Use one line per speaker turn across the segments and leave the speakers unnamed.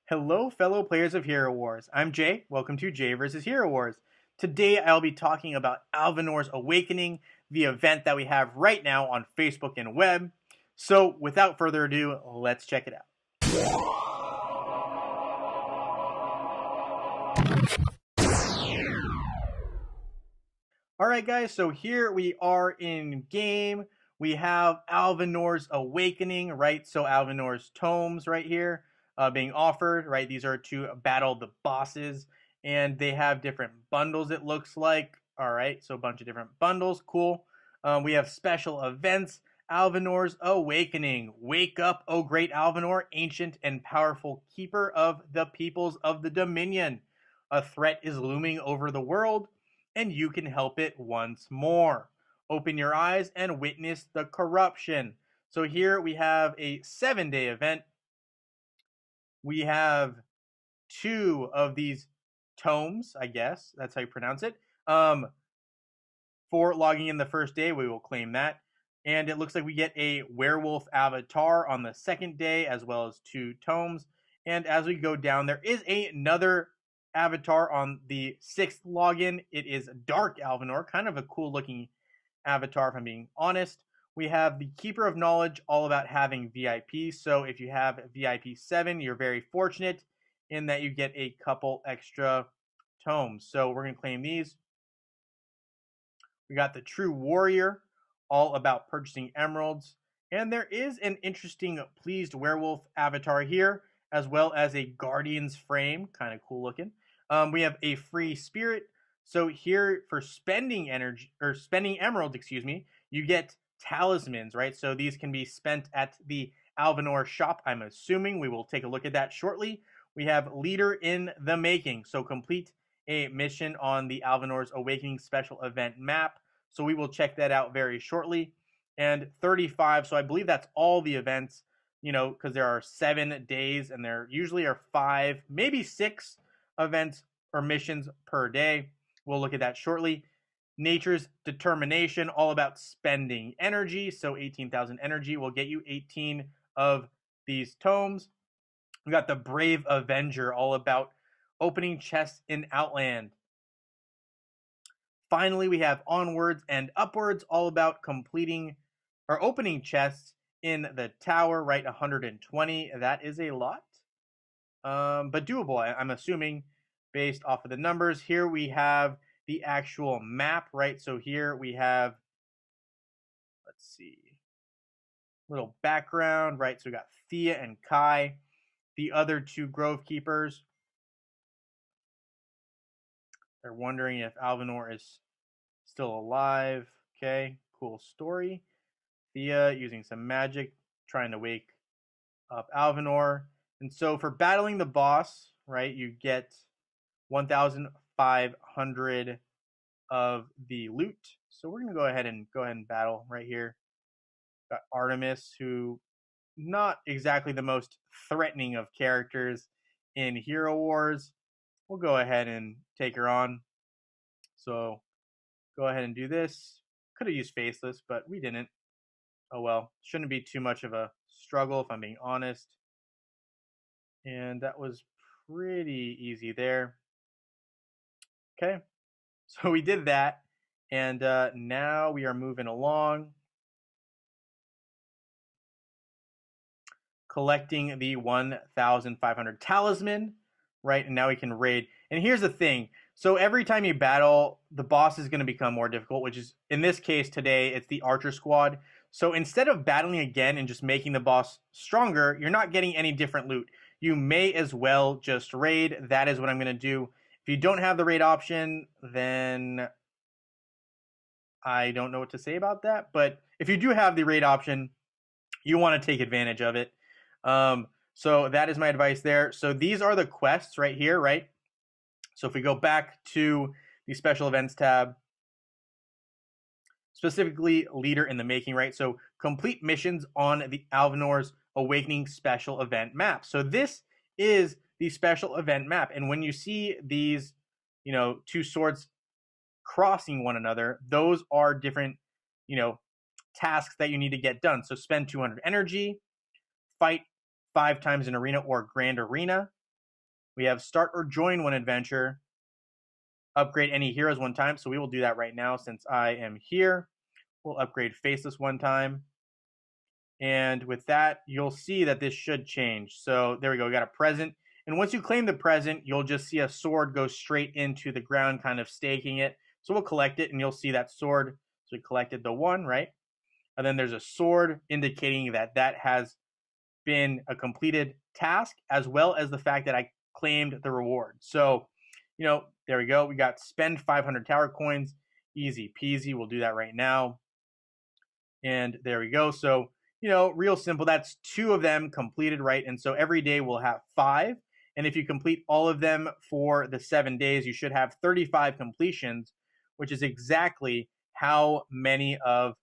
Hello, fellow players of Hero Wars. I'm Jay. Welcome to Jay vs. Hero Wars. Today, I'll be talking about Alvanor's Awakening, the event that we have right now on Facebook and web. So, without further ado, let's check it out. Alright guys, so here we are in game. We have Alvanor's Awakening, right? So Alvanor's tomes right here being offered, right? These are to battle the bosses, and they have different bundles, it looks like. Alright, so a bunch of different bundles, cool. We have special events. Alvanor's Awakening. Wake up, O great Alvanor, ancient and powerful keeper of the peoples of the Dominion. A threat is looming over the world, and you can help it once more. Open your eyes and witness the corruption. So here we have a 7-day event. We have 2 of these tomes, I guess that's how you pronounce it. For logging in the first day, we will claim that. And it looks like we get a werewolf avatar on the 2nd day, as well as 2 tomes. And as we go down, there is another avatar on the 6th login. It is Dark Alvanor, kind of a cool looking avatar if I'm being honest. We have the Keeper of Knowledge, all about having VIP. So if you have VIP 7, you're very fortunate in that you get a couple extra tomes. So we're going to claim these. We got the True Warrior, all about purchasing emeralds. And there is an interesting Pleased Werewolf avatar here, as well as a Guardian's Frame, kind of cool looking. We have a Free Spirit. So here for spending energy, or spending emeralds, you get talismans, right? So these can be spent at the Alvanor shop, I'm assuming. We will take a look at that shortly. We have Leader in the Making. So complete a mission on the Alvanor's Awakening special event map. So we will check that out very shortly. And 35, so I believe that's all the events, because there are 7 days and there usually are 5, maybe 6 events or missions per day. We'll look at that shortly. Nature's Determination, all about spending energy. So 18,000 energy will get you 18 of these tomes. We got the Brave Avenger, all about opening chests in Outland. Finally, we have Onwards and Upwards, all about completing or opening chests in the tower, right? 120. That is a lot, but doable, I'm assuming, based off of the numbers. Here we have the actual map, right? So here we have, let's see, little background, right? So we got Thea and Kai, the other 2 Grove Keepers. They're wondering if Alvanor is still alive. Okay, cool story. Thea using some magic, trying to wake up Alvanor. And so for battling the boss, right, you get 1,500 of the loot. So we're going to go ahead and battle right here. Got Artemis, who not exactly the most threatening of characters in Hero Wars. We'll go ahead and take her on. So go ahead and do this. Could have used Faceless, but we didn't. Oh well, shouldn't be too much of a struggle if I'm being honest. And that was pretty easy there. Okay, so we did that, and now we are moving along, collecting the 1,500 talisman, right? And now we can raid. And here's the thing. So every time you battle, the boss is going to become more difficult, which is, in this case today, it's the Archer Squad. So instead of battling again and just making the boss stronger, you're not getting any different loot. You may as well just raid. That is what I'm going to do. If you don't have the raid option, then I don't know what to say about that. But if you do have the raid option, you want to take advantage of it. So that is my advice there. So these are the quests right here, right? So if we go back to the special events tab, specifically Leader in the Making, right? So complete missions on the Alvanor's Awakening special event map. So this is the special event map. And when you see these, 2 swords crossing one another, those are different, tasks that you need to get done. So spend 200 energy, fight 5 times in arena or grand arena, We have start or join one adventure, upgrade any heroes one time. So we will do that right now since I am here. We'll upgrade Faceless one time. And with that, you'll see that this should change. So there we go. We got a present. And once you claim the present, you'll just see a sword go straight into the ground, kind of staking it. So we'll collect it, and you'll see that sword. So we collected the one, right? And then there's a sword indicating that that has been a completed task, as well as the fact that I claimed the reward. So, there we go. We got spend 500 tower coins. Easy peasy. We'll do that right now. And there we go. So, real simple. That's 2 of them completed, right? And so every day we'll have 5. And if you complete all of them for the 7 days, you should have 35 completions, which is exactly how many of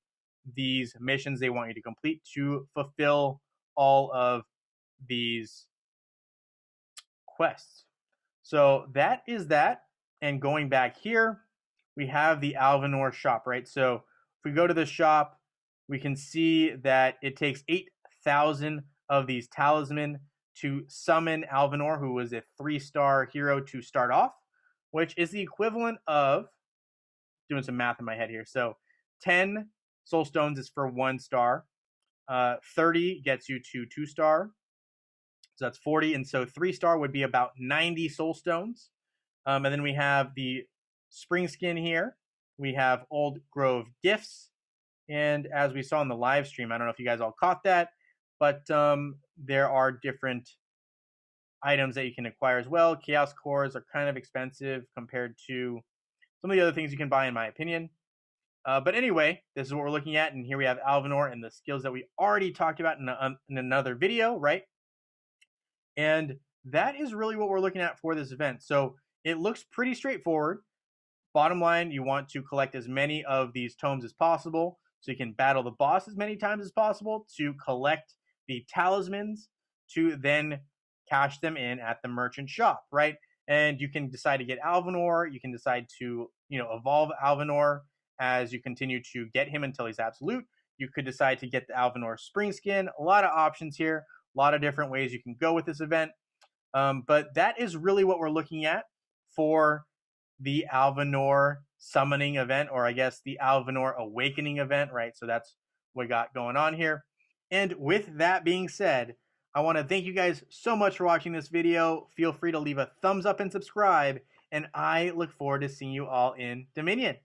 these missions they want you to complete to fulfill all of these quests. So that is that. And going back here, we have the Alvanor shop, right? So if we go to the shop, we can see that it takes 8,000 of these talisman to summon Alvanor, who was a 3-star hero to start off, which is the equivalent of, doing some math in my head here, so 10 soul stones is for 1 star, 30 gets you to 2-star, so that's 40, and so 3-star would be about 90 soul stones. And then we have the spring skin here. We have Old Grove gifts. And as we saw in the live stream, I don't know if you guys all caught that, but there are different items that you can acquire as well. Chaos cores are kind of expensive compared to some of the other things you can buy, in my opinion. But anyway, this is what we're looking at. And here we have Alvanor and the skills that we already talked about in another video, right? And that is really what we're looking at for this event. So it looks pretty straightforward. Bottom line, you want to collect as many of these tomes as possible so you can battle the boss as many times as possible to collect the talismans to then cash them in at the merchant shop, right? And you can decide to get Alvanor. You can decide to, evolve Alvanor as you continue to get him until he's absolute. You could decide to get the Alvanor spring skin. A lot of options here, a lot of different ways you can go with this event. But that is really what we're looking at for the Alvanor summoning event, or I guess the Alvanor awakening event, right? So that's what we got going on here. And with that being said, I want to thank you guys so much for watching this video. Feel free to leave a thumbs up and subscribe, and I look forward to seeing you all in Dominion.